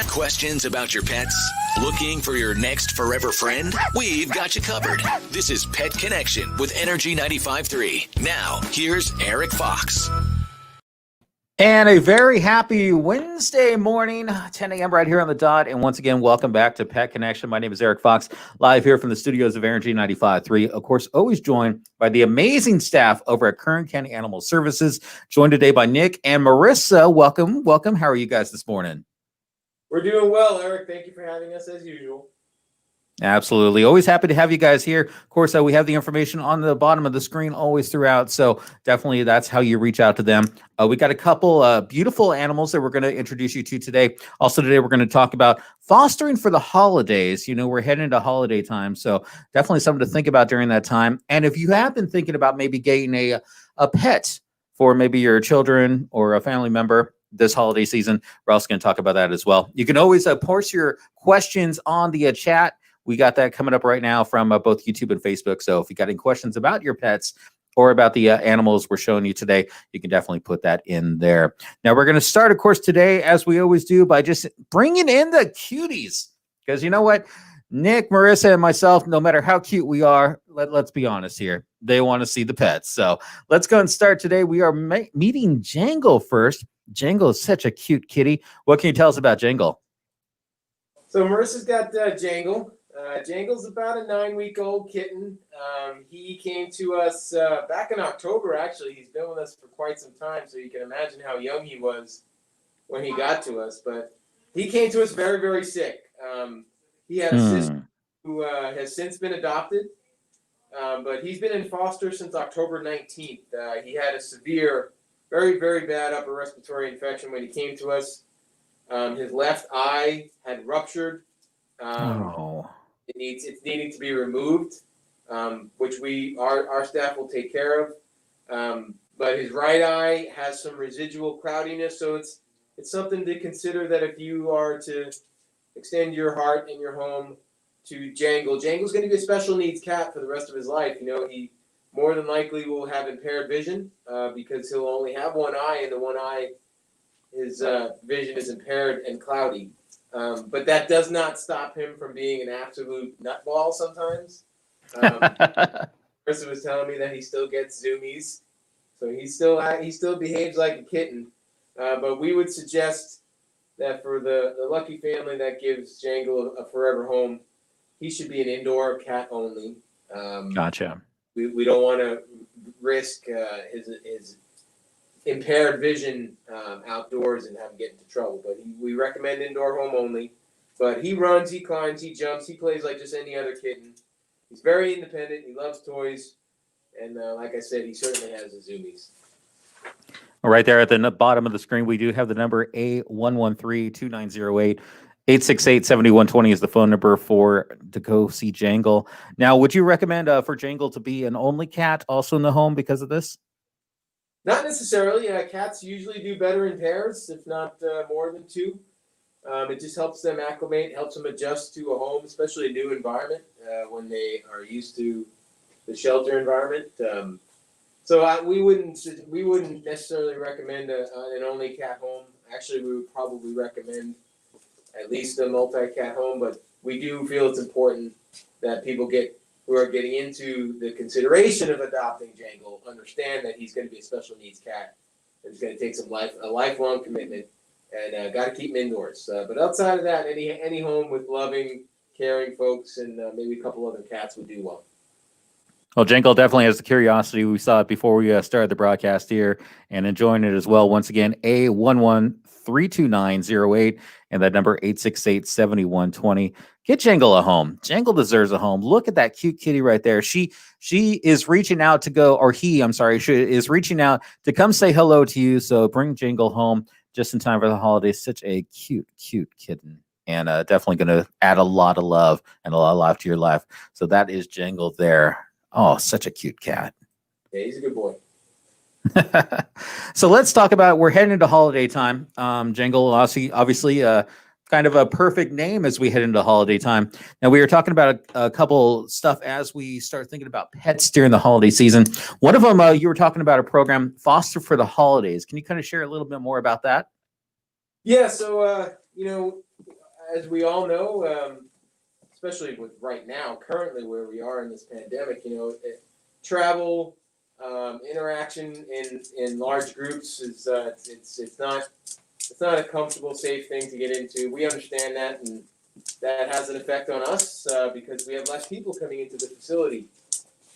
Questions about your pets? Looking for your next forever friend? We've got you covered. This is Pet Connection with Energy 95.3. Now, here's Eric Fox. And a very happy Wednesday morning, 10 a.m. right here on the dot. And once again, welcome back to Pet Connection. My name is Eric Fox, live here from the studios of Energy 95.3. Of course, always joined by the amazing staff over at Kern County Animal Services. Joined today by Nick and Marissa. Welcome, welcome. How are you guys this morning? We're doing well, Eric. Thank you for having us as usual. Absolutely. Always happy to have you guys here. Of course, we have the information on the bottom of the screen always throughout. So definitely that's how you reach out to them. We got a couple beautiful animals that we're going to introduce you to today. Also today, we're going to talk about fostering for the holidays. You know, we're heading into holiday time. So definitely something to think about during that time. And if you have been thinking about maybe getting a pet for maybe your children or a family member this holiday season, we're also going to talk about that as well. You can always post your questions on the chat. We got that coming up right now from both YouTube and Facebook. So if you got any questions about your pets or about the animals we're showing you today, you can definitely put that in there. Now, we're going to start, of course, today, as we always do, by just bringing in the cuties. Because you know what? Nick, Marissa, and myself, no matter how cute we are, let's be honest here. They want to see the pets. So let's go and start today. We are meeting Jangle first. Jangle is such a cute kitty. What can you tell us about Jangle? So Marissa's got Jangle. Jangle's about a 9-week-old kitten. He came to us back in October, actually. He's been with us for quite some time, so you can imagine how young he was when he got to us. But he came to us very, very sick. He had a sister who has since been adopted, but he's been in foster since October 19th. He had a severe, very, very bad upper respiratory infection when he came to us. His left eye had ruptured. It's needing to be removed, which our staff will take care of. But his right eye has some residual cloudiness, so it's something to consider that if you are to extend your heart and your home to Jangle, Jangle's going to be a special needs cat for the rest of his life. You know, he more than likely will have impaired vision because he'll only have one eye, and the one eye, his vision is impaired and cloudy. But that does not stop him from being an absolute nutball sometimes. Marissa was telling me that he still gets zoomies, so he still behaves like a kitten. But we would suggest that for the lucky family that gives Jangle a forever home, he should be an indoor cat only. Gotcha. We don't want to risk his impaired vision outdoors and have him get into trouble. But we recommend indoor home only. But he runs, he climbs, he jumps, he plays like just any other kitten. He's very independent. He loves toys. And like I said, he certainly has the zoomies. Right there at the bottom of the screen, we do have the number A113-2908. 868-7120 is the phone number to go see Jangle. Now, would you recommend for Jangle to be an only cat also in the home because of this? Not necessarily. Cats usually do better in pairs, if not more than two. It just helps them acclimate, helps them adjust to a home, especially a new environment when they are used to the shelter environment. So we wouldn't necessarily recommend an only cat home. Actually, we would probably recommend at least a multi-cat home, but we do feel it's important that people who are getting into the consideration of adopting Jangle understand that he's going to be a special needs cat. It's going to take a lifelong commitment, and got to keep him indoors. But outside of that, any home with loving, caring folks and maybe a couple other cats would do well. Well, Jangle definitely has the curiosity. We saw it before we started the broadcast here and enjoying it as well. Once again, A1132908 and that number 868-7120. Get Jangle a home. Jangle deserves a home. Look at that cute kitty right there. She is reaching out to go, or she is reaching out to come say hello to you. So bring Jangle home just in time for the holidays. Such a cute, cute kitten. And definitely going to add a lot of love and a lot of life to your life. So that is Jangle there. Oh, such a cute cat. Yeah, he's a good boy. So let's talk about, we're heading into holiday time. Jangle, obviously kind of a perfect name as we head into holiday time. Now, we were talking about a couple stuff as we start thinking about pets during the holiday season. One of them, you were talking about a program, Foster for the Holidays. Can you kind of share a little bit more about that? Yeah, so, as we all know, especially with right now, currently where we are in this pandemic, travel, interaction in large groups is it's not a comfortable, safe thing to get into. We understand that, and that has an effect on us because we have less people coming into the facility.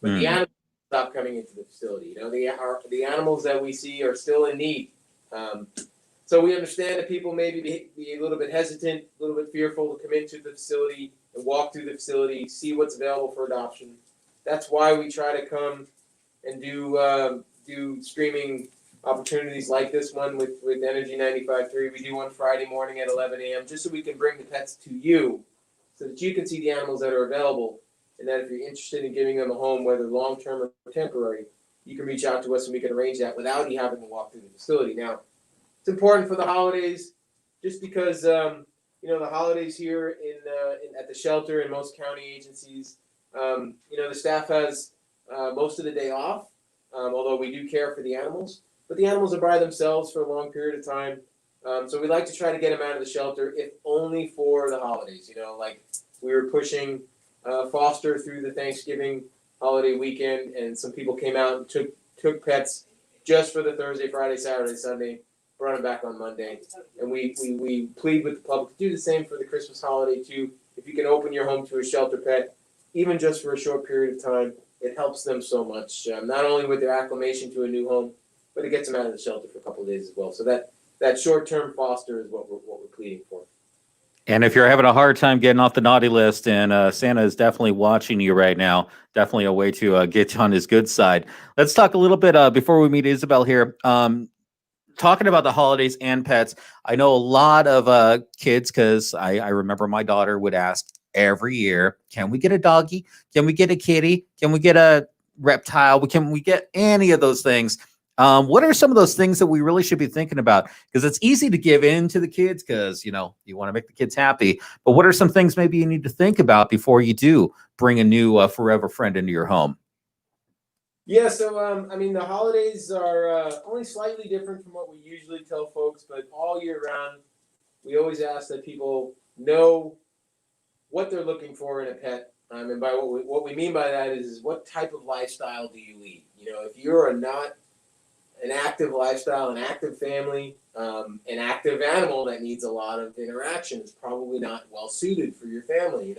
But the animals stop coming into the facility. The animals that we see are still in need. So we understand that people maybe be a little bit hesitant, a little bit fearful to come into the facility and walk through the facility, see what's available for adoption. That's why we try to come and do streaming opportunities like this one with Energy 95.3. We do one Friday morning at 11 a.m. just so we can bring the pets to you so that you can see the animals that are available. And that if you're interested in giving them a home, whether long-term or temporary, you can reach out to us and we can arrange that without you having to walk through the facility. Now, it's important for the holidays just because, the holidays here at the shelter and most county agencies, the staff has most of the day off, although we do care for the animals. But the animals are by themselves for a long period of time. So we like to try to get them out of the shelter, if only for the holidays. Like we were pushing foster through the Thanksgiving holiday weekend, and some people came out and took pets just for the Thursday, Friday, Saturday, Sunday, brought them back on Monday. And we plead with the public to do the same for the Christmas holiday too. If you can open your home to a shelter pet, even just for a short period of time, it helps them so much. Not only with their acclimation to a new home, but it gets them out of the shelter for a couple of days as well. So that short-term foster is what we're pleading for. And if you're having a hard time getting off the naughty list, and Santa is definitely watching you right now, definitely a way to get you on his good side. Let's talk a little bit before we meet Isabel here. Talking about the holidays and pets, I know a lot of kids, because I remember my daughter would ask every year, can we get a doggy? Can we get a kitty? Can we get a reptile? Can we get any of those things? What are some of those things that we really should be thinking about? Because it's easy to give in to the kids because, you want to make the kids happy. But what are some things maybe you need to think about before you do bring a new forever friend into your home? Yeah, so the holidays are only slightly different from what we usually tell folks, but all year round, we always ask that people know what they're looking for in a pet. And by what we mean by that is what type of lifestyle do you lead? If you're not an active lifestyle, an active family, an active animal that needs a lot of interaction is probably not well suited for your family.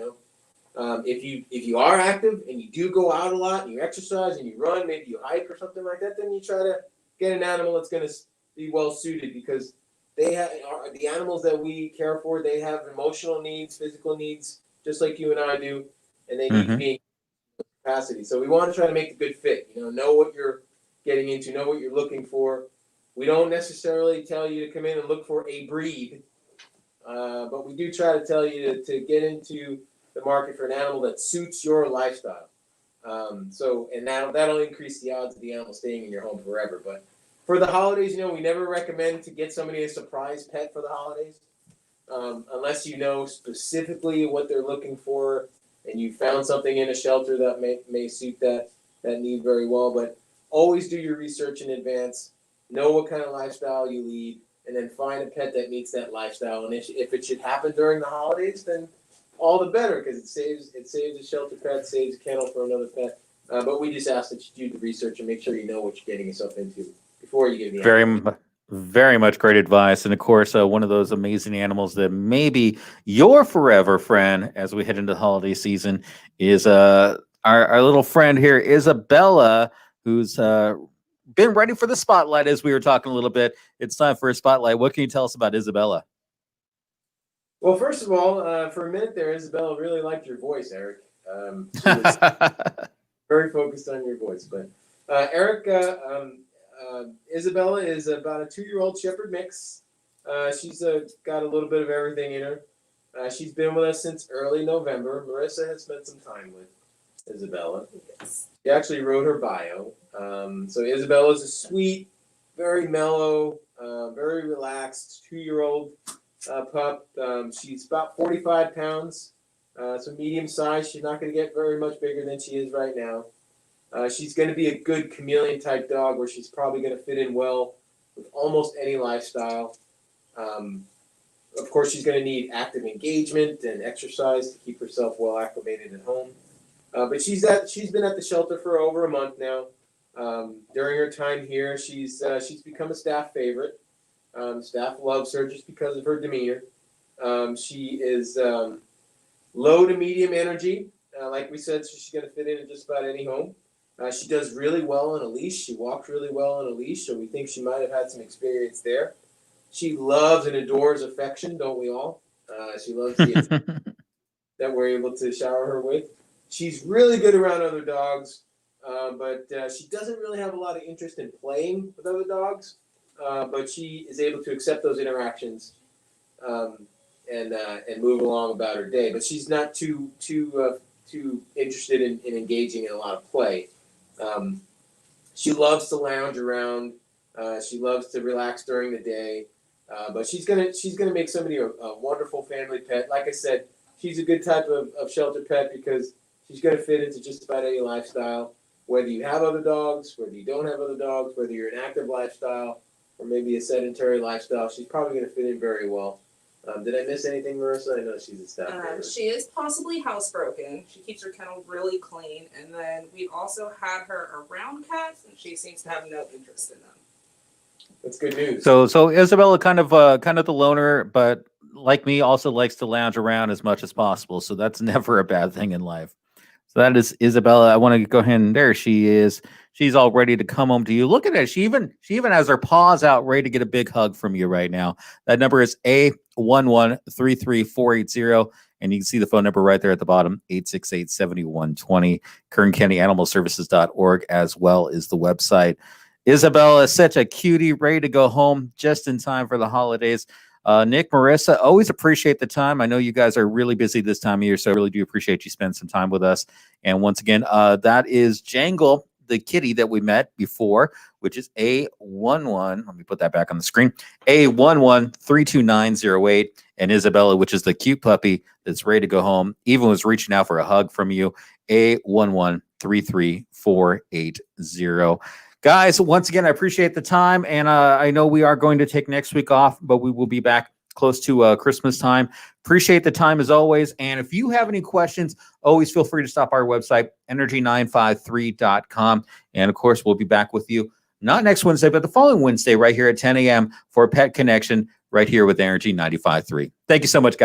If you are active and you do go out a lot and you exercise and you run, maybe you hike or something like that, then you try to get an animal that's going to be well suited, because they have the animals that we care for. They have emotional needs, physical needs, just like you and I do, and they need to be in capacity. So we want to try to make a good fit. Know what you're getting into, know what you're looking for. We don't necessarily tell you to come in and look for a breed, but we do try to tell you to get into the market for an animal that suits your lifestyle. And that'll increase the odds of the animal staying in your home forever. But for the holidays, we never recommend to get somebody a surprise pet for the holidays, unless you know specifically what they're looking for and you found something in a shelter that may suit that need very well. But always do your research in advance, know what kind of lifestyle you lead, and then find a pet that meets that lifestyle. And if it should happen during the holidays, then all the better, because it saves a shelter pet, saves a kennel for another pet. But we just ask that you do the research and make sure you know what you're getting yourself into before you get the animal. Very much great advice. And of course, one of those amazing animals that maybe your forever friend as we head into the holiday season is our little friend here, Isabella, who's been ready for the spotlight. As we were talking a little bit, it's time for a spotlight. What can you tell us about Isabella? Well, first of all, for a minute there, Isabella really liked your voice, Eric. She was very focused on your voice. But Eric, Isabella is about a 2-year-old Shepherd mix. She's got a little bit of everything in her. She's been with us since early November. Marissa has spent some time with Isabella. Yes. She actually wrote her bio. So Isabella is a sweet, very mellow, very relaxed 2-year-old pup. She's about 45 pounds, so medium size. She's not going to get very much bigger than she is right now. She's going to be a good chameleon type dog, where she's probably going to fit in well with almost any lifestyle. Of course, she's going to need active engagement and exercise to keep herself well acclimated at home. But she's been at the shelter for over a month now. During her time here, she's become a staff favorite. Staff loves her just because of her demeanor. She is low to medium energy. Like we said, so she's going to fit in just about any home. She does really well on a leash. She walks really well on a leash, so we think she might have had some experience there. She loves and adores affection, don't we all? She loves the that we're able to shower her with. She's really good around other dogs, but she doesn't really have a lot of interest in playing with other dogs. But she is able to accept those interactions and move along about her day. But she's not too interested in engaging in a lot of play. She loves to lounge around. She loves to relax during the day. But she's gonna make somebody a wonderful family pet. Like I said, she's a good type of shelter pet because she's gonna fit into just about any lifestyle. Whether you have other dogs, whether you don't have other dogs, whether you're an active lifestyle or maybe a sedentary lifestyle, she's probably gonna fit in very well. Did I miss anything, Marissa? I know she's a staff favorite. She is possibly housebroken. She keeps her kennel really clean, and then we also had her around cats, and she seems to have no interest in them. That's good news. So Isabella kind of the loner, but like me, also likes to lounge around as much as possible. So that's never a bad thing in life. So that is Isabella. I want to go ahead and there she is. She's all ready to come home to you. Look at it. She even has her paws out, ready to get a big hug from you right now. That number is A1133480. And you can see the phone number right there at the bottom, 868-7120. KernCountyAnimalServices.org as well is the website. Isabella is such a cutie, ready to go home just in time for the holidays. Nick, Marissa, always appreciate the time. I know you guys are really busy this time of year, so I really do appreciate you spending some time with us. And once again, that is Jangle, the kitty that we met before, which is A11. Let me put that back on the screen. A1132908. And Isabella, which is the cute puppy that's ready to go home, even was reaching out for a hug from you. A1133480. Guys, once again, I appreciate the time, and I know we are going to take next week off, but we will be back close to Christmas time. Appreciate the time as always, and if you have any questions, always feel free to stop our website, energy953.com, and of course, we'll be back with you, not next Wednesday, but the following Wednesday right here at 10 a.m. for Pet Connection right here with Energy 95.3. Thank you so much, guys.